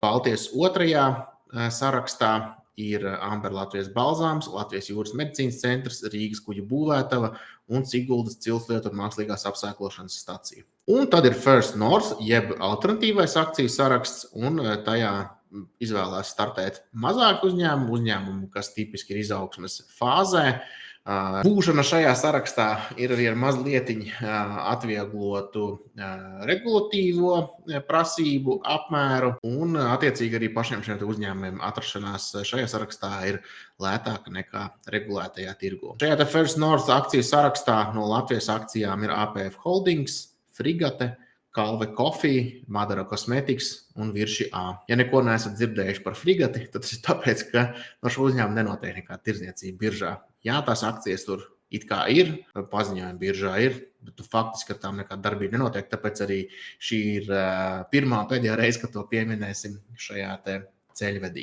Baltijas otrajā sarakstā ir Amber Latvijas balzāms, Latvijas jūras medicīnas centrs, Rīgas kuģu būvētava un Siguldas ciltslietu un mākslīgās apsēklošanas stacija. Un tad ir First North, jeb alternatīvais akciju saraksts, un tajā izvēlās startēt mazāk uzņēmumu, kas tipiski ir izaugsmes fāzē. Būšana šajā sarakstā ir arī ar mazlietiņu atvieglotu regulatīvo prasību apmēru, un attiecīgi arī pašiem šiem uzņēmumiem atrašanās šajā sarakstā ir lētāka nekā regulētajā tirgu. Šajā First North akciju sarakstā no Latvijas akcijām ir APF Holdings, Frigate, Kalve Coffee, Madara Cosmetics un Virši A. Ja neko neesat dzirdējuši par Frigati, tad tas ir tāpēc, ka no šo uzņēmumu nenotiek nekāda tirdzniecība biržā. Jā, tās akcijas tur it kā ir, paziņojumi biržā ir, bet faktiski ar tām nekāda darbība nenotiek, tāpēc arī šī ir pirmā pēdējā reize, kad to pieminēsim šajā te ceļvedī.